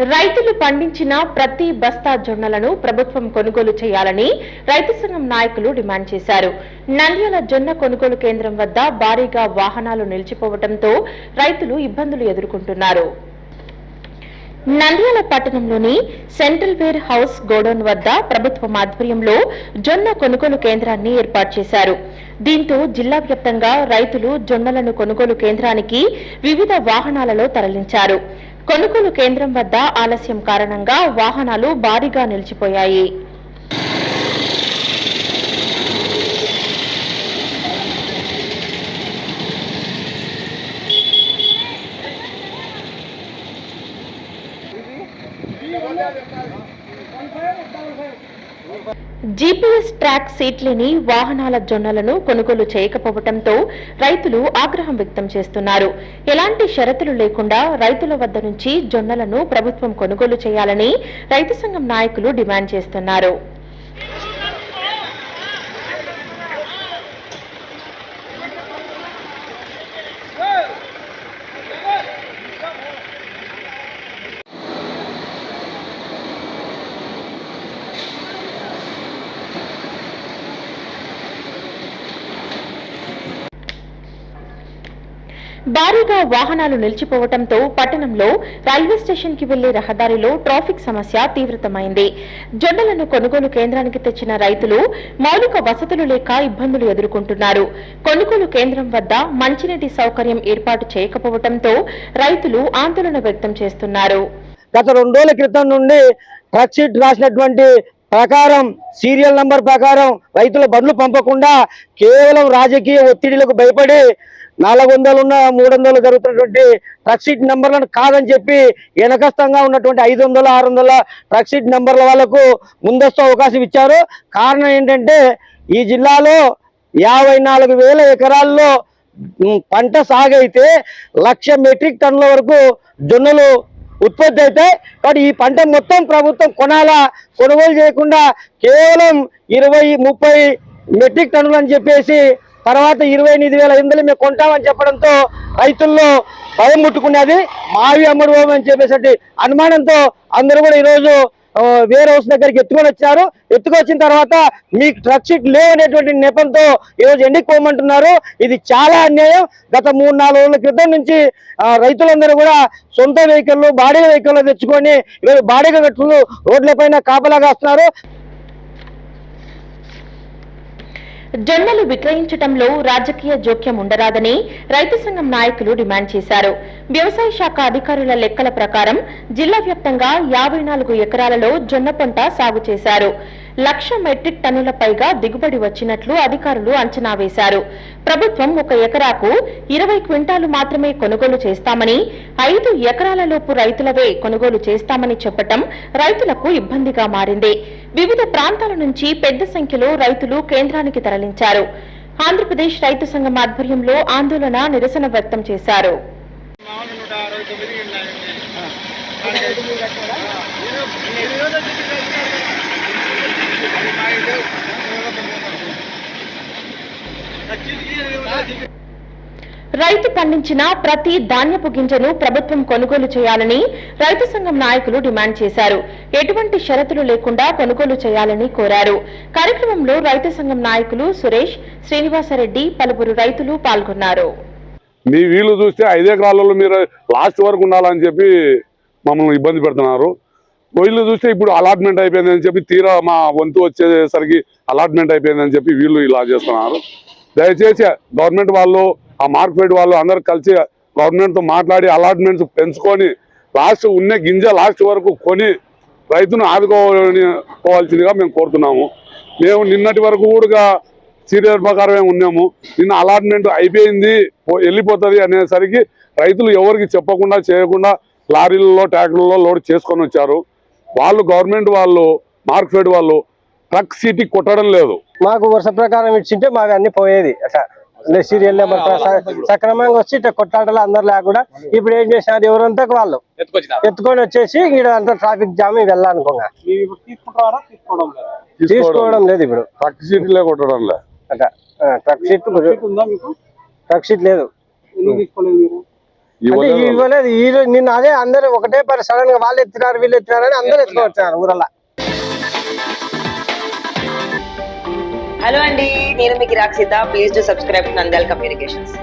రైతులు పండించిన ప్రతి బస్తా జొన్నలను ప్రభుత్వం కొనుగోలు చేయాలని రైతు సంఘం నాయకులు డిమాండ్ చేశారు. నంద్యాల జొన్న కొనుగోలు కేంద్రం వద్ద భారీగా వాహనాలు నిలిచిపోవడంతో రైతులు ఇబ్బందులు ఎదుర్కొంటున్నారు. నంద్యాల పట్టణంలోని సెంట్రల్ వేర్ హౌస్ గోడౌన్ వద్ద ప్రభుత్వం ఆధ్వర్యంలో జొన్న కొనుగోలు కేంద్రాన్ని ఏర్పాటు చేశారు. దీంతో జిల్లా వ్యాప్తంగా రైతులు జొన్నలను కొనుగోలు కేంద్రానికి వివిధ వాహనాలలో తరలించారు. కొనుగోలు కేంద్రం వద్ద ఆలస్యం కారణంగా వాహనాలు భారీగా నిలిచిపోయాయి. జీపీఎస్ ట్రాక్ సీట్ లేని వాహనాల జొన్నలను కొనుగోలు చేయకపోవడంతో రైతులు ఆగ్రహం వ్యక్తం చేస్తున్నారు. ఎలాంటి షరతులు లేకుండా రైతుల వద్ద నుంచి జొన్నలను ప్రభుత్వం కొనుగోలు చేయాలని రైతు సంఘం నాయకులు డిమాండ్ చేస్తున్నారు. భారీగా వాహనాలు నిలిచిపోవడంతో పట్టణంలో రైల్వే స్టేషన్ కి వెళ్లే రహదారిలో ట్రాఫిక్ సమస్య తీవ్రతమైంది. జొన్నలను కొనుగోలు కేంద్రానికి తెచ్చిన రైతులు మౌలిక వసతులు లేక ఇబ్బందులు ఎదుర్కొంటున్నారు. కొనుగోలు కేంద్రం వద్ద మంచినీటి సౌకర్యం ఏర్పాటు చేయకపోవడంతో రైతులు ఆందోళన వ్యక్తం చేస్తున్నారు. గత 2 రోజుల క్రితం నుండి ట్రక్ షీట్ రాసినటువంటి ప్రకారం సీరియల్ నంబర్ ప్రకారం రైతుల బండ్లు పంపకుండా కేవలం రాజకీయ ఒత్తిడిలకు భయపడి 400 ఉన్న 300 జరుగుతున్నటువంటి ట్రక్ షీట్ నెంబర్లను కాదని చెప్పి వెనకస్థంగా ఉన్నటువంటి 500, 600 ట్రక్ షీట్ నెంబర్ల వాళ్లకు ముందస్తు అవకాశం ఇచ్చారు. కారణం ఏంటంటే ఈ జిల్లాలో 54,000 ఎకరాల్లో పంట సాగైతే 1,00,000 మెట్రిక్ టన్నుల వరకు జొన్నలు ఉత్పత్తి అవుతాయి. కాబట్టి ఈ పంట మొత్తం ప్రభుత్వం కొనుగోలు చేయకుండా కేవలం 20-30 మెట్రిక్ టన్నులు అని చెప్పేసి తర్వాత 28,500 మేము కొంటామని చెప్పడంతో రైతుల్లో భయం ముట్టుకున్నది. మావి అమ్మడు అని చెప్పేసి అనుమానంతో అందరూ కూడా ఈరోజు వేర్ హౌస్ దగ్గరికి ఎత్తుకొచ్చిన తర్వాత మీకు ట్రక్ షీట్ లేవనేటువంటి నెపంతో ఈరోజు ఎండికి పోమంటున్నారు. ఇది చాలా అన్యాయం. గత 3-4 రోజుల క్రితం నుంచి రైతులందరూ కూడా సొంత వెహికల్లు, బాడీ వెహికల్లు తెచ్చుకొని ఈరోజు బాడీగా కట్టుకుని రోడ్లపైన కాపలాగా వస్తున్నారు. జొన్నలు విక్రయించడంలో రాజకీయ జోక్యం ఉండరాదని రైతు సంఘం నాయకులు డిమాండ్ చేశారు. వ్యవసాయ శాఖ అధికారుల లెక్కల ప్రకారం జిల్లా వ్యాప్తంగా 54 ఎకరాలలో జొన్న పంట సాగు చేశారు. 1,00,000 మెట్రిక్ టన్నుల పైగా దిగుబడి వచ్చినట్లు అధికారులు అంచనా వేశారు. ప్రభుత్వం 1 ఎకరాకు 20 క్వింటాలు మాత్రమే కొనుగోలు చేస్తామని, 5 ఎకరాలలోపు రైతులవే కొనుగోలు చేస్తామని చెప్పటం రైతులకు ఇబ్బందిగా మారింది. వివిధ ప్రాంతాల నుంచి పెద్ద సంఖ్యలో రైతులు కేంద్రానికి తరలించారు. ఆంధ్రప్రదేశ్ రైతు సంఘం ఆధ్వర్యంలో ఆందోళన, నిరసన వ్యక్తం చేశారు. రైతు పండించిన ప్రతి ధాన్యపు గింజను ప్రభుత్వం కొనుగోలు చేయాలని రైతు సంఘం నాయకులు డిమాండ్ చేశారు. ఎటువంటి షరతులు లేకుండా కొనుగోలు చేయాలని కోరారు. కార్యక్రమంలో రైతు సంఘం నాయకులు సురేష్, శ్రీనివాసరెడ్డి, పలువురు రైతులు పాల్గొన్నారు. మీ వీళ్ళు చూస్తే 5 ఎకరాలలో మీరు లాస్ట్ వరకు ఉండాలని చెప్పి మమ్మల్ని ఇబ్బంది పెడుతున్నారు. వీళ్ళు చూస్తే ఇప్పుడు అలాట్మెంట్ అయిపోయిందని చెప్పి తీరా మా వంతు వచ్చేసరికి అలాట్మెంట్ అయిపోయిందని చెప్పి వీళ్ళు ఇలా చేస్తున్నారు. దయచేసి గవర్నమెంట్ వాళ్ళు, ఆ మార్కెట్ వాళ్ళు అందరు కలిసి గవర్నమెంట్తో మాట్లాడి అలాట్మెంట్స్ పెంచుకొని ఉన్న గింజ లాస్ట్ వరకు కొని రైతును ఆదుకోవాల్సిందిగా మేము కోరుతున్నాము. మేము నిన్నటి వరకు కూడా సీరియల్ ప్రకారమే ఉన్నాము. నిన్న అలాట్మెంట్ అయిపోయింది, వెళ్ళిపోతుంది అనేసరికి రైతులు ఎవరికి చెప్పకుండా చేయకుండా లారీలలో, ట్రాక్టర్లలో లోడ్ చేసుకొని వచ్చారు. వాళ్ళు గవర్నమెంట్ వాళ్ళు, మార్కెట్ వాళ్ళు ట్రక్ సీటీ కొట్టడం లేదు. మాకు వరుస ప్రకారం ఇచ్చింటే మాకు అన్ని పోయేది. సీరియల్ నెంబర్ సక్రమంగా వచ్చి ఇట్లా కొట్టాటలు అందరు లేకుండా ఇప్పుడు ఏం చేసినారు, ఎవరంతా వాళ్ళు ఎత్తుకొని వచ్చేసి ఇక్కడ అంతా ట్రాఫిక్ జామ్ వెళ్ళాలనుకోగా తీసుకోవడం లేదు. ఇప్పుడు ట్రక్ సీట్లే కొట్టడం లేదు. ట్రక్ సీట్ లేదు. ఇవ్వలేదు వాళ్ళు. ఇవ్వలేదు ఈ రోజు నిన్న అదే అందరూ ఒకటే సడన్ గా వాళ్ళు ఎత్తినారు వీళ్ళు ఎత్తినారు అని అందరూ ఎత్తుకొని వచ్చారు ఊరల్లా. హలో అండి, నేను మీకు Rakshitha. Please to subscribe Nandyal communications.